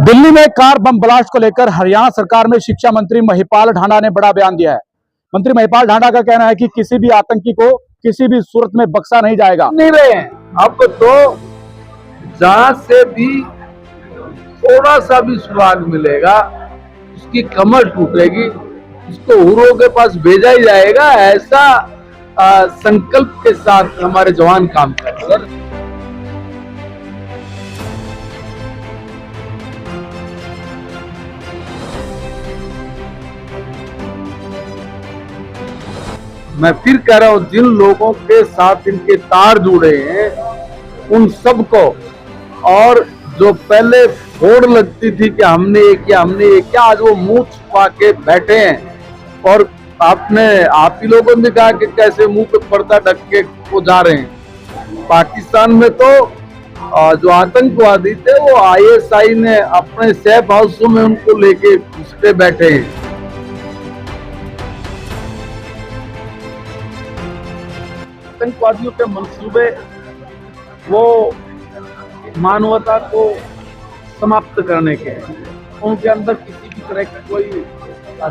दिल्ली में car bomb blast को लेकर हरियाणा सरकार में शिक्षा मंत्री महिपाल ढांडा ने बड़ा बयान दिया है। मंत्री महिपाल ढांडा का कहना है कि किसी भी आतंकी को किसी भी सूरत में बख्शा नहीं जाएगा। नहीं रहे हैं अब तो जहां से भी थोड़ा सा भी सुराग मिलेगा उसकी कमर टूटेगी, उसको हुरों के पास भेजा ही जाएगा। ऐसा संकल्प के साथ हमारे जवान काम कर रहे हैं। मैं फिर कह रहा हूं, जिन लोगों के साथ इनके तार जुड़े हैं उन सबको, और जो पहले फोड़ लगती थी कि हमने ये किया हमने ये किया, आज वो मुंह छुपा के बैठे हैं। और आप ही लोगों ने कहा कि कैसे मुंह पे पर्दा ढक के वो जा रहे हैं। पाकिस्तान में तो जो आतंकवादी थे वो ISI ने अपने सेफ हाउसों में उनको लेके घुसते बैठे हैं। आतंकवादियों के मंसूबे वो मानवता को समाप्त करने के, उनके अंदर किसी भी तरह की कोई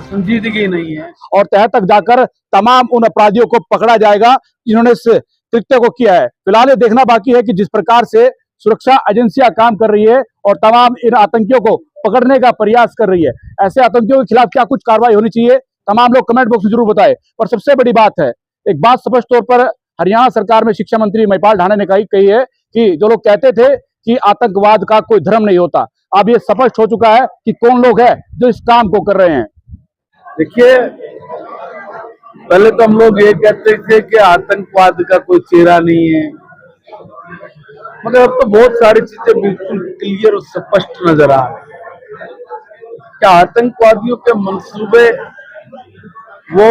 संजीदगी नहीं है और तह तक जाकर तमाम उन अपराधियों को पकड़ा जाएगा जिन्होंने इस कृत्य को किया है। फिलहाल ये देखना बाकी है कि जिस प्रकार से सुरक्षा एजेंसियां काम कर रही है और तमाम इन आतंकियों को पकड़ने का प्रयास कर रही है, ऐसे आतंकियों के खिलाफ क्या कुछ कार्रवाई होनी चाहिए, तमाम लोग कमेंट बॉक्स में जरूर बताएं। और सबसे बड़ी बात है, एक बात स्पष्ट तौर पर हरियाणा सरकार में शिक्षा मंत्री महिपाल ढांडा ने कही है कि जो लोग कहते थे कि आतंकवाद का कोई धर्म नहीं होता, अब ये स्पष्ट हो चुका है कि कौन लोग हैं जो इस काम को कर रहे हैं। देखिए, पहले तो हम लोग ये कहते थे कि आतंकवाद का कोई चेहरा नहीं है, मगर अब तो बहुत सारी चीजें बिल्कुल क्लियर और स्पष्ट नजर आ रही है कि आतंकवादियों के मंसूबे वो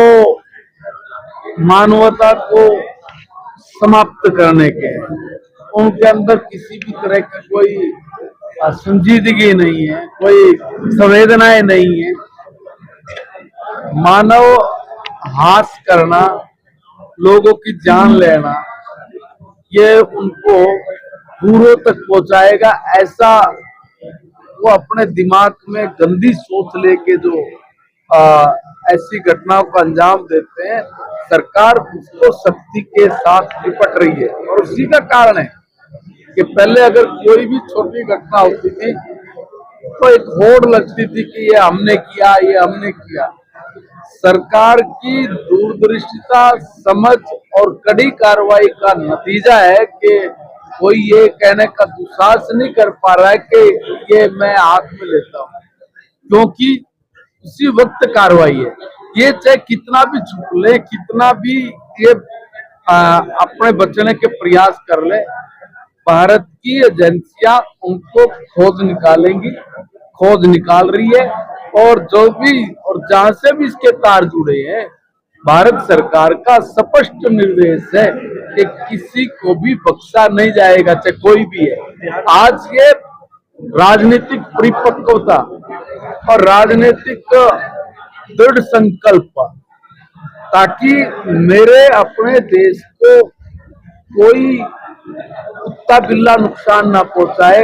मानवता को समाप्त करने के, उनके अंदर किसी भी तरह की कोई संजीदगी नहीं है, कोई संवेदनाएं नहीं है। मानव हास करना, लोगों की जान लेना, ये उनको दूरों तक पहुंचाएगा। ऐसा वो अपने दिमाग में गंदी सोच लेके जो ऐसी घटनाओं को अंजाम देते हैं, सरकार उसको सख्ती के साथ निपट रही है। और उसी का कारण है कि पहले अगर कोई भी छोटी घटना होती थी तो एक होड़ लगती थी कि ये हमने किया, ये हमने किया। सरकार की दूरदृष्टिता, समझ और कड़ी कार्रवाई का नतीजा है कि कोई ये कहने का दुस्साहस नहीं कर पा रहा है कि ये मैं हाथ में लेता हूं, क्योंकि उसी वक्त कार्रवाई है। ये चाहे कितना भी छुप ले, कितना भी ये अपने बचने के प्रयास कर ले, भारत की एजेंसियां उनको खोज निकालेंगी, खोज निकाल रही है। और जो भी और जहां से भी इसके तार जुड़े हैं, भारत सरकार का स्पष्ट निर्देश है कि किसी को भी बख्शा नहीं जाएगा, चाहे कोई भी है। आज ये राजनीतिक परिपक्वता और राजनीतिक दृढ़ संकल्प, ताकि मेरे अपने देश को कोई कुत्ता बिल्ला नुकसान ना पहुंचाए,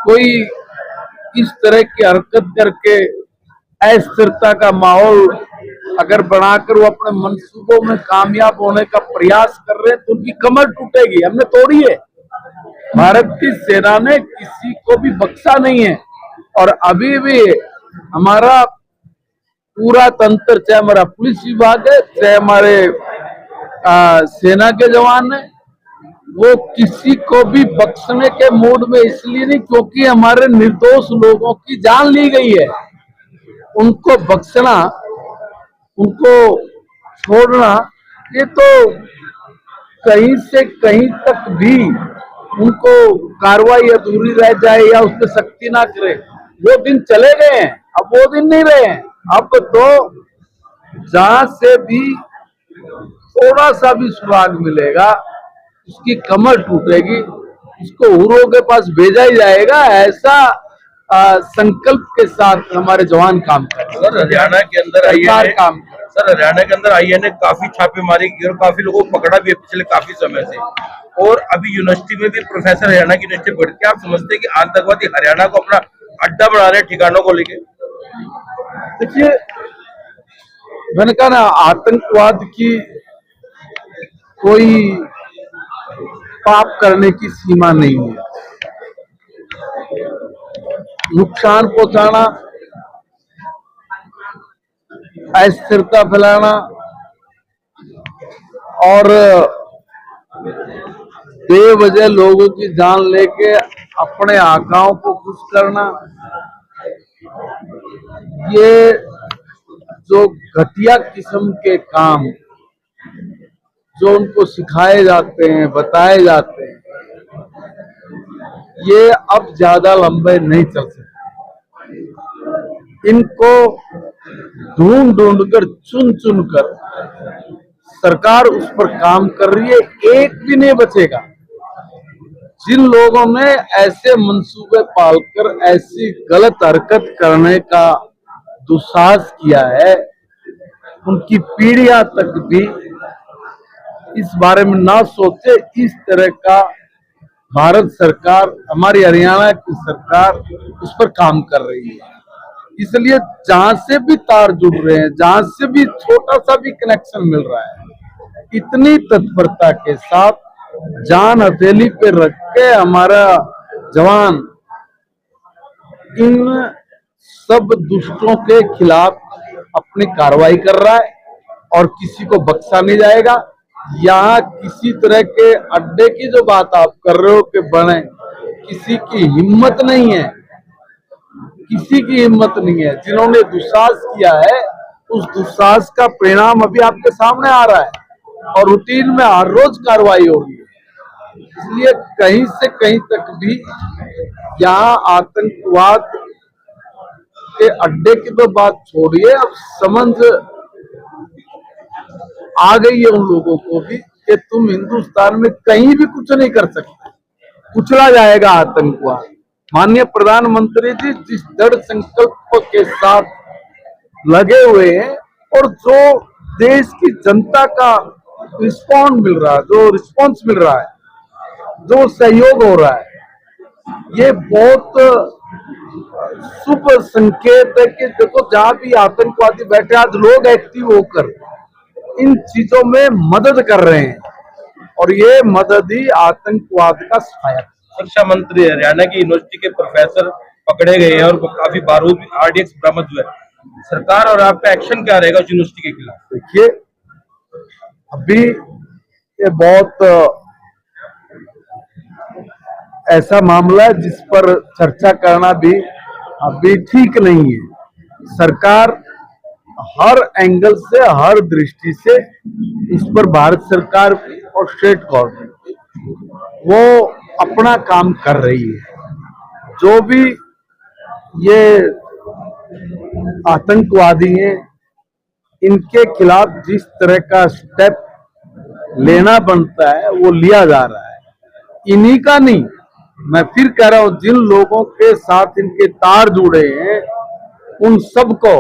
कोई इस तरह की हरकत करके अस्थिरता का माहौल अगर बनाकर वो अपने मंसूबों में कामयाब होने का प्रयास कर रहे हैं तो उनकी कमर टूटेगी। हमने तोड़ी है। भारत की सेना ने किसी को भी बख्शा नहीं है। और अभी भी हमारा पूरा तंत्र, चाहे हमारा पुलिस विभाग है, चाहे हमारे सेना के जवान है, वो किसी को भी बख्शने के मूड में इसलिए नहीं क्योंकि हमारे निर्दोष लोगों की जान ली गई है। उनको बख्शना, उनको छोड़ना, ये तो कहीं से कहीं तक भी उनको कार्रवाई अधूरी रह जाए या उस पर सख्ती ना करे, वो दिन चले गए हैं। अब वो दिन नहीं रहे हैं। अब तो जहां से भी थोड़ा सा भी सुराग मिलेगा उसकी कमर टूटेगी, उसको हुरों के पास भेजा ही जाएगा। ऐसा संकल्प के साथ हमारे जवान काम कर रहे हैं। सर, हरियाणा के अंदर आईए ने काफी छापेमारी की और काफी लोगों को पकड़ा भी है पिछले काफी समय से। और अभी यूनिवर्सिटी में भी प्रोफेसर हरियाणा की यूनिवर्सिटी बढ़ के, आप समझते हैं कि आतंकवादी हरियाणा को अपना अड्डा बना रहे हैं ठिकानों को लेके। देखिए, मैंने कहा ना, आतंकवाद की कोई पाप करने की सीमा नहीं है। नुकसान पहुंचाना, अस्थिरता फैलाना और बेवजह लोगों की जान लेके अपने आकाओं को खुश करना, ये जो घटिया किस्म के काम जो उनको सिखाए जाते हैं, बताए जाते हैं, ये अब ज्यादा लंबे नहीं चल सकते। इनको ढूंढ ढूंढ कर, चुन चुन कर सरकार उस पर काम कर रही है। एक भी नहीं बचेगा। जिन लोगों ने ऐसे मंसूबे पालकर ऐसी गलत हरकत करने का दुस्साहस किया है, उनकी पीढ़ियां तक भी इस बारे में ना सोचे। इस तरह का भारत सरकार, हमारी हरियाणा की सरकार उस पर काम कर रही है। इसलिए जहां से भी तार जुड़ रहे हैं, जहां से भी छोटा सा भी कनेक्शन मिल रहा है, इतनी तत्परता के साथ जान हथेली पे रख के हमारा जवान इन सब दुष्टों के खिलाफ अपनी कार्रवाई कर रहा है और किसी को बख्शा नहीं जाएगा। यहाँ किसी तरह के अड्डे की जो बात आप कर रहे हो कि बने, किसी की हिम्मत नहीं है, किसी की हिम्मत नहीं है। जिन्होंने दुस्साहस किया है, उस दुस्साहस का परिणाम अभी आपके सामने आ रहा है और रूटीन में हर रोज कार्रवाई हो रही है। इसलिए कहीं से कहीं तक भी यहाँ आतंकवाद के अड्डे की तो बात छोड़िए, अब समझ आ गई है उन लोगों को भी कि तुम हिंदुस्तान में कहीं भी कुछ नहीं कर सकते, कुचला जाएगा आतंकवाद। माननीय प्रधानमंत्री जी जिस दृढ़ संकल्प के साथ लगे हुए हैं और जो देश की जनता का रिस्पॉन्स मिल रहा है, जो रिस्पॉन्स मिल रहा है, जो सहयोग हो रहा है, ये बहुत शुभ संकेत है कि देखो जहां भी आतंकवादी बैठे, आज लोग एक्टिव होकर इन चीजों में मदद कर रहे हैं और ये मदद ही आतंकवाद का सहायक। शिक्षा मंत्री हरियाणा की यूनिवर्सिटी के प्रोफेसर पकड़े गए हैं और काफी बारूद RDX बरामद हुआ है। सरकार और आपका एक्शन क्या रहेगा उस यूनिवर्सिटी के खिलाफ? देखिए, अभी ये बहुत ऐसा मामला है जिस पर चर्चा करना भी अभी ठीक नहीं है। सरकार हर एंगल से, हर दृष्टि से इस पर भारत सरकार और स्टेट गवर्नमेंट वो अपना काम कर रही है। जो भी ये आतंकवादी हैं, इनके खिलाफ जिस तरह का स्टेप लेना बनता है वो लिया जा रहा है। इन्हीं का नहीं, मैं फिर कह रहा हूं, जिन लोगों के साथ इनके तार जुड़े हैं उन सबको,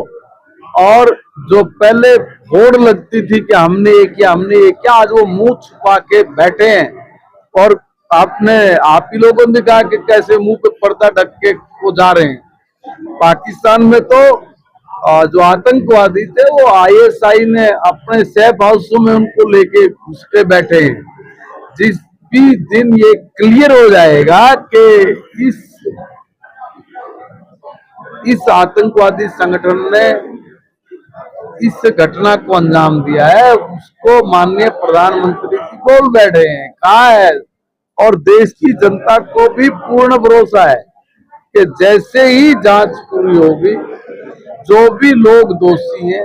और जो पहले होड़ लगती थी कि हमने ये किया, हमने ये किया, आज वो मुंह छुपा के बैठे हैं। और आप ही लोगों ने कहा कि कैसे मुंह पे पर्दा ढक के वो जा रहे हैं। पाकिस्तान में तो जो आतंकवादी थे वो ISI ने अपने सेफ हाउसों में उनको लेके घुस के बैठे हैं। जिस भी दिन ये क्लियर हो जाएगा कि इस आतंकवादी संगठन ने इस घटना को अंजाम दिया है, उसको माननीय प्रधानमंत्री जी बोल बैठे हैं, कहा है, और देश की जनता को भी पूर्ण भरोसा है कि जैसे ही जांच पूरी होगी, जो भी लोग दोषी हैं,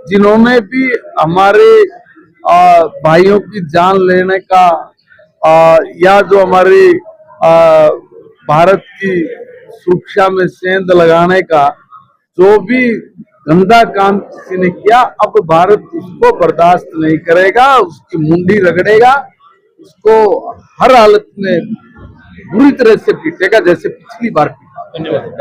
जिन्होंने भी हमारे भाइयों की जान लेने का या जो हमारी भारत की सुरक्षा में सेंध लगाने का जो भी गंदा काम किसी ने किया, अब भारत उसको बर्दाश्त नहीं करेगा, उसकी मुंडी रगड़ेगा, उसको हर हालत में बुरी तरह से पीटेगा जैसे पिछली बार पीटा। धन्यवाद।